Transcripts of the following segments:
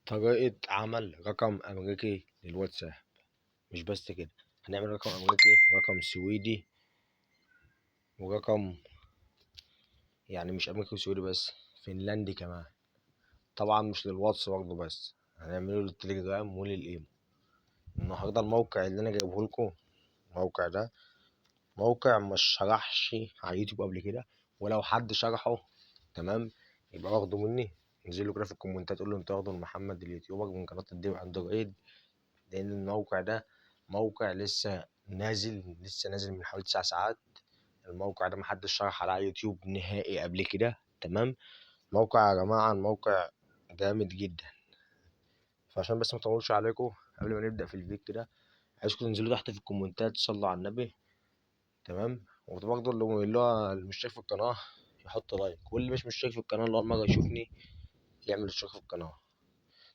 طريقة عمل رقم أمريكي للواتساب. مش بس كده، هنعمل رقم أمريكي ورقم سويدي ورقم مش أمريكي وسويدي بس، فنلندي كمان. طبعا مش للواتس برضه بس، هنعمله للتليجرام وللإيمو. النهاردة الموقع اللي أنا جايبهولكوا، الموقع ده موقع مش شرحش على يوتيوب قبل كده، ولو حد شرحه تمام يبقى واخده مني. انزلوا كده في الكومنتات قول له انت واخده من محمد اليوتيوبر من قناة الديو اندرويد، لأن الموقع ده موقع لسه نازل من حوالي 9 ساعات. الموقع ده محدش شرح على يوتيوب نهائي قبل كده. تمام، موقع يا جماعة الموقع جامد جدا. فعشان بس مطولش عليكم، قبل ما نبدأ في الفيديو كده عايزكم تنزلوا تحت في الكومنتات تصلوا على النبي. تمام، وبرضه اللي هو مشترك في القناة يحط لايك، واللي مش مشترك في القناة اللي أول مرة يشوفني يعمل اشتراك في القناة.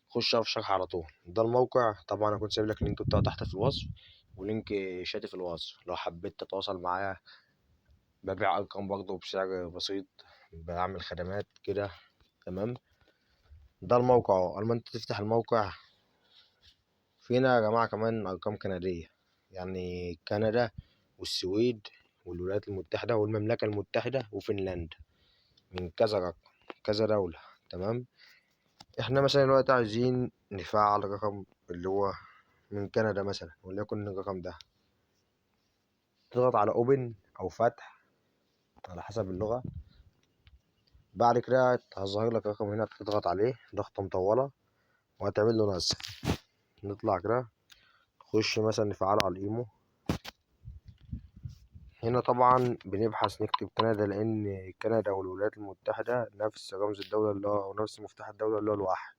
خش في الشرح على طول. ده الموقع طبعا انا كنت سايب لك اللينك بتاعه تحت في الوصف، ولينك شاتي في الوصف لو حبيت تتواصل معايا. ببيع ارقام برضه بسعر بسيط، بعمل خدمات كده. تمام، ده الموقع اهو. لما انت تفتح الموقع فينا يا جماعه كمان ارقام كنديه، يعني كندا والسويد والولايات المتحده والمملكه المتحده وفنلندا، من كذا رقم كذا دوله. تمام، احنا مثلا دلوقتي عايزين نفعل رقم اللي هو من كندا مثلا، وليكن الرقم ده. تضغط على اوبن او فتح على حسب اللغة. بعد كده هظهر لك رقم هنا، تضغط عليه ضغطة مطولة وهتعمل له نسخ. نطلع كده نخش مثلا نفعله على الايمو. هنا طبعا بنبحث نكتب كندا، لان كندا والولايات المتحدة نفس رمز الدولة اللي هو ونفس مفتاح الدولة اللي هو الواحد.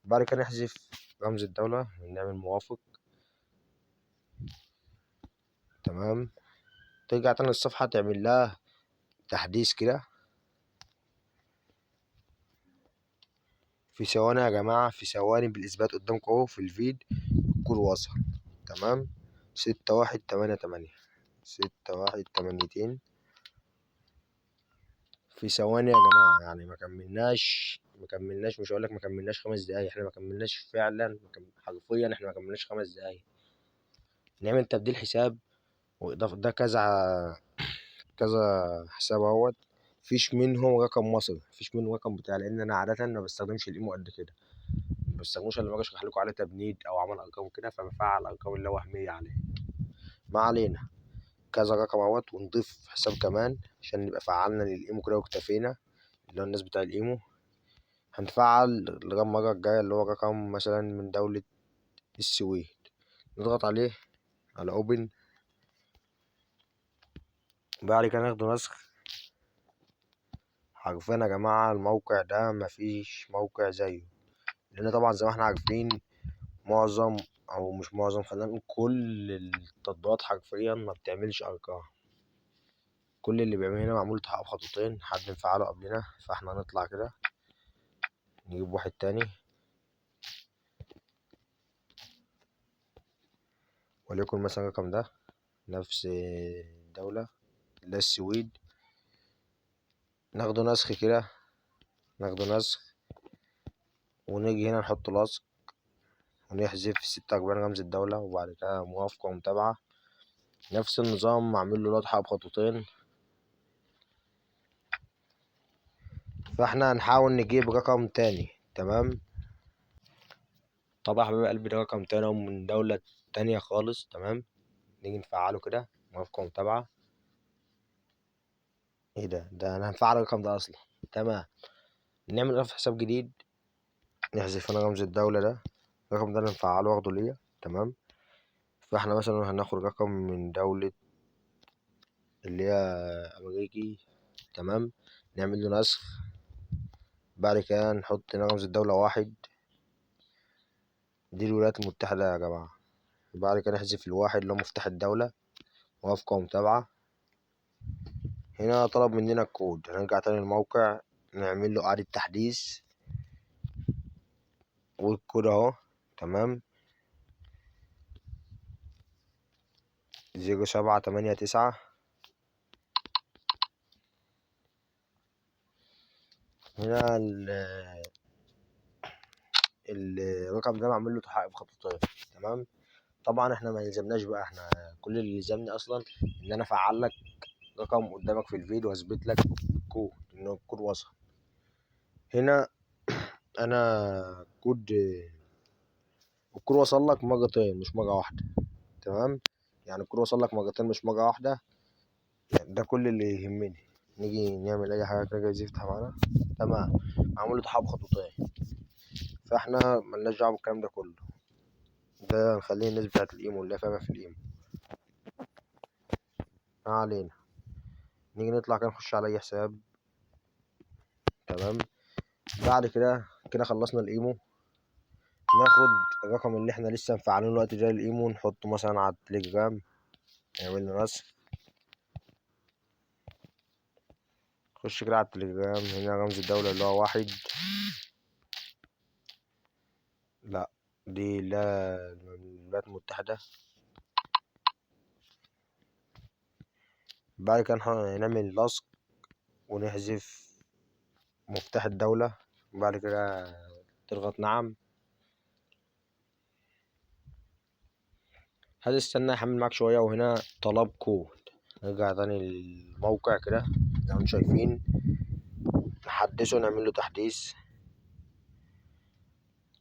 بعد كده نحذف رمز الدولة ونعمل موافق. تمام، ترجع تاني الصفحة تعمل لها تحديث كده في ثواني يا جماعة، في ثواني بالإثبات قدامكم أهو في الفيد الكود وصل. تمام، 6188 6182 في ثواني يا جماعة. يعني ما كملناش مش هقولك ما كملناش 5 دقايق، احنا ما كملناش فعلا، حرفيا احنا ما كملناش 5 دقايق. نعمل تبديل حساب وإضافة، ده كذا حساب اهوت. مفيش منهم رقم مصري، مفيش منهم رقم بتاع، لأن أنا عادة ما بستخدمش الإيمو قد كده، ما بستخدموش إلا لما أجي أشرح لكم عليه تبنيد أو عمل أرقام كده، فبفعل أرقام اللي وهمية عليه. ما علينا، كذا رقم اهوت، ونضيف حساب كمان عشان نبقى فعلنا للإيمو كده واكتفينا. اللي هو الناس بتاع الإيمو هنفعل لغاية المرة الجاية اللي هو رقم مثلا من دولة السويد. نضغط عليه على اوبن. بعد كده ناخده نسخ. حرفيا يا جماعة الموقع ده مفيش موقع زيه، لأن طبعا زي ما احنا عارفين معظم أو مش معظم، خلينا نقول كل التطبيقات حرفيا ما بتعملش أرقام. كل اللي بيعمل هنا معمول تحقق خطوتين، حد مفعله قبلنا، فاحنا هنطلع كده نجيب واحد تاني، وليكن مثلا الرقم ده نفس الدولة اللي هي السويد. ناخده نسخ كده، ناخده نسخ ونيجي هنا نحط لصق ونحذف 46 رمز الدولة، وبعد كده موافقة ومتابعة. نفس النظام معمول له لوحة بخطوتين. فاحنا هنحاول نجيب رقم تاني. تمام، طبعا حبيب قلبي ده رقم تاني ومن دولة تانية خالص. تمام، نيجي نفعله كده موافقة ومتابعة. ايه ده انا هنفعل الرقم ده اصلا. تمام، نعمل رفع حساب جديد، نحذف هنا رمز الدولة ده، الرقم ده اللي نفعله واخده ليا. تمام، فاحنا مثلا هناخد رقم من دولة اللي هي أمريكي. تمام، نعمل له نسخ. بعد كده نحط هنا رمز الدولة واحد، دي الولايات المتحدة يا جماعة. بعد كده نحذف الواحد اللي هو مفتاح الدولة، موافقة ومتابعة. هنا طلب مننا الكود، هنرجع تاني الموقع نعمل له إعادة تحديث والكود اهو. تمام، 0789. هنا الرقم ده معمول له تحقق بخطوتين. تمام. طبعا احنا ما يلزمناش بقى، احنا كل اللي يلزمني اصلا ان انا افعل لك رقم قدامك في الفيديو واثبت لك كود ان الكود وصل. هنا انا الكود وصل لك مرتين مش مره واحده. تمام. يعني الكود وصل لك مرتين مش مره واحده. يعني ده كل اللي يهمني. نيجي نعمل اي حاجه كده جايز يفتح معانا. تمام. معمول له تحقق بخطوتين، فاحنا ملناش دعوه بالكلام ده كله. ده نخليه النسبه بتاعت الايمو اللي هي فاهمه في الايمو. ما علينا. نيجي نطلع كده نخش على اي حساب. تمام. بعد كده خلصنا الايمو. ناخد الرقم اللي احنا لسه مفعلينه الوقت ده الايمو، نحطه مثلا على التليجرام. نعمل له رسم. خش كده على التليجرام. هنا رمز الدولة اللي هو 1. لا، دي لا، الولايات المتحدة. بعد كده نعمل لصق ونحذف مفتاح الدولة. بعد كده تضغط نعم. هتستنى يحمل معاك شوية. وهنا طلب كود. نرجع تاني للموقع كده زي ما انتم شايفين. نحدثه نعمل له تحديث.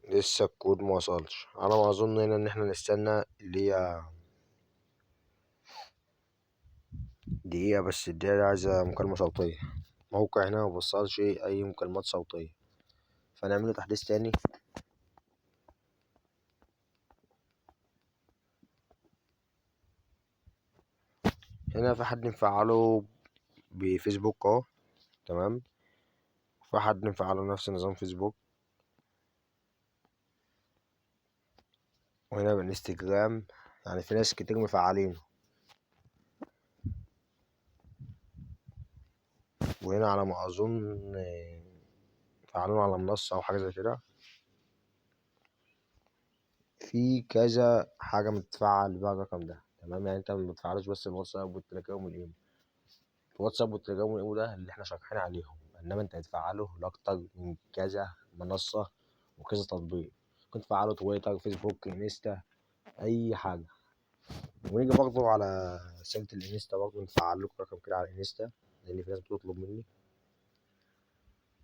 لسه الكود موصلش. على ما اظن هنا ان احنا نستنى اللي هي دقيقة بس. الدقيقة دي عايزة مكالمة صوتية. موقع هنا مبوصلش اي مكالمات صوتية، فنعمله تحديث تاني. هنا في حد مفعله بفيسبوك اهو. تمام. في حد مفعله نفس نظام فيسبوك. وهنا بالانستجرام. يعني في ناس كتير مفعلينه. وهنا على ما اظن مفعلينه على منصة او حاجة زي كده. في كذا حاجة متفعل بقى الرقم ده. تمام. يعني انت ما بتفعلوش بس الواتساب والتليجرام والايمو. الواتساب والتليجرام والايمو ده اللي احنا شارحين عليهم، انما انت هتفعله لاكتر من كذا منصة وكذا تطبيق. كنت تفعله تويتر، فيسبوك، انستا، اي حاجة. ونيجي برضه على سيرة الانستا برضه نفعل لكم رقم كده على الانستا لان في ناس بتطلب مني.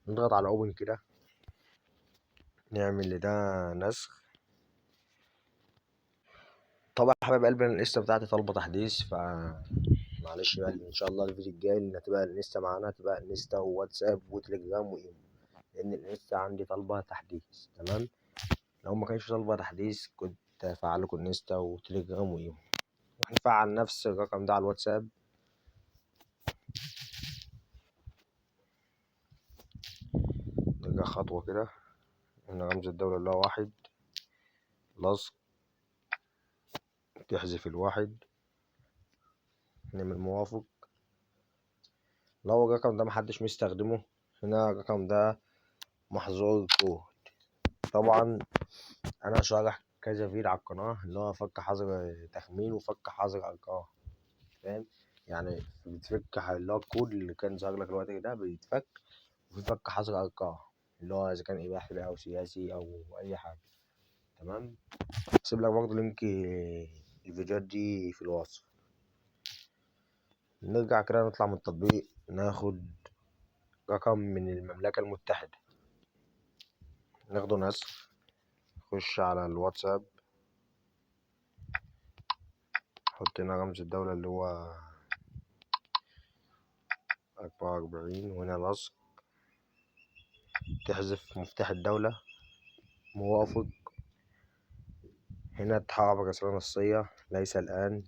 نضغط على اوبن كده. نعمل لده نسخ. طبعا يا حبايب قلبي الانستا بتاعتي طالبة تحديث، معلش بقى ان شاء الله الفيديو الجاي اللي هتبقى الانستا معانا هتبقى انستا وواتساب وتليجرام وايمو، لان الانستا عندي طالبة تحديث. تمام. لو ما كانش طالبة تحديث كنت هفعل لكم انستا وتليجرام وايمو. هنفعل نفس الرقم ده على الواتساب. نرجع خطوة كده. هنا رمز الدولة اللي هو 1. لصق. تحذف 1. نعمل موافق. لو الرقم ده محدش مستخدمه هنا الرقم ده محظور كود. طبعا انا شارح كذا فيديو على القناة اللي هو فك حظر تخمين وفك حظر ارقام. فاهم؟ يعني بتفك اللي هو الكود اللي كان ظاهر لك الوقت ده بيتفك. وفي فك حظر ارقام اللي هو اذا كان اباحي بقى او سياسي او اي حاجة. تمام. سيب لك برضه لينك الفيديوهات دي في الوصف. نرجع كده نطلع من التطبيق. ناخد رقم من المملكة المتحدة. ناخده نسخ. نخش على الواتساب. نحط هنا رمز الدولة اللي هو 44. وهنا لصق. تحذف مفتاح الدولة. موافق. هنا تحقق برسالة نصية ليس الآن.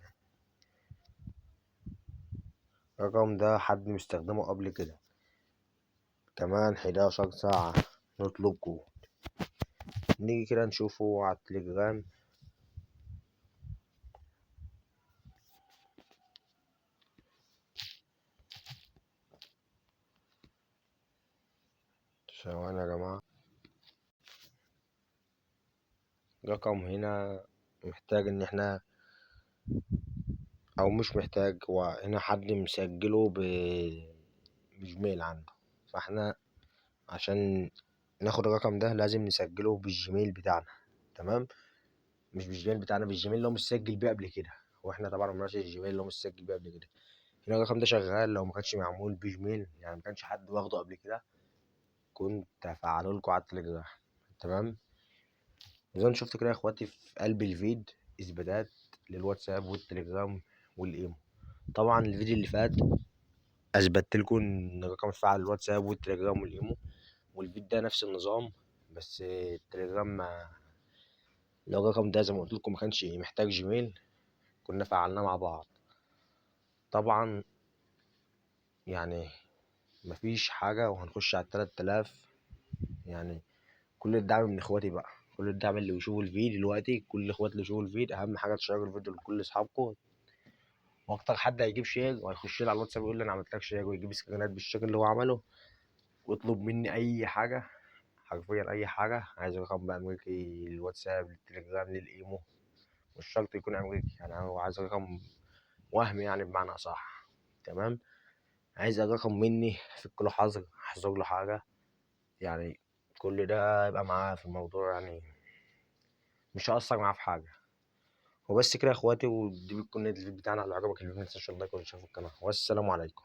الرقم ده حد مستخدمه قبل كده. كمان 11 ساعة نطلب كود. نيجي كده نشوفه على التليجرام. ثواني يا جماعة. رقم هنا محتاج ان احنا او مش محتاج. هو هنا حد مسجله بجميل عنده. فاحنا عشان ناخد الرقم ده لازم نسجله بالجيميل بتاعنا. تمام، مش بالجيميل بتاعنا، بالجيميل اللي هو مسجل بيه قبل كده، واحنا طبعا مبنعرفش الجيميل اللي هو مسجل بيه قبل كده. هنا الرقم ده شغال، لو ما كانش معمول بجيميل يعني ما كانش حد واخده قبل كده كنت هفعله لكم على التليجرام. تمام، زي ما شفت كده يا اخواتي في قلب الفيد اثباتات للواتساب والتليجرام والايمو. طبعا الفيديو اللي فات اثبتت لكم ان الرقم اتفعل الواتساب والتليجرام والايمو، والفيديو ده نفس النظام، بس التليجرام ما، لو الرقم ده زي ما قلت لكم ما كانش محتاج جيميل كنا فعلناه مع بعض. طبعا يعني مفيش حاجة وهنخش على 3000 يعني. كل الدعم من اخواتي بقى، كل الدعم اللي يشوفوا الفيديو دلوقتي، كل الاخوات اللي يشوفوا الفيديو اهم حاجة تشيروا الفيديو لكل اصحابكم. واكتر حد هيجيب شير وهيخش لي على الواتساب يقول لي انا عملت لك شير ويجيب سكرينات بالشير اللي هو عمله ويطلب مني اي حاجة، حرفيا اي حاجة. عايز رقم بقى امريكي للواتساب للتليجرام للايمو، مش شرط يكون امريكي يعني، هو عايز رقم وهمي يعني بمعنى اصح. تمام، عايز الرقم مني فك له حظر، احذر له حاجة يعني، كل ده يبقى معاه في الموضوع يعني، مش هأثر معاه في حاجة. وبس كده يا اخواتي، ودي بتكون نهاية الفيديو بتاعنا. لو عجبك الفيديو متنساش اللايك والاشتراك في القناة، والسلام عليكم.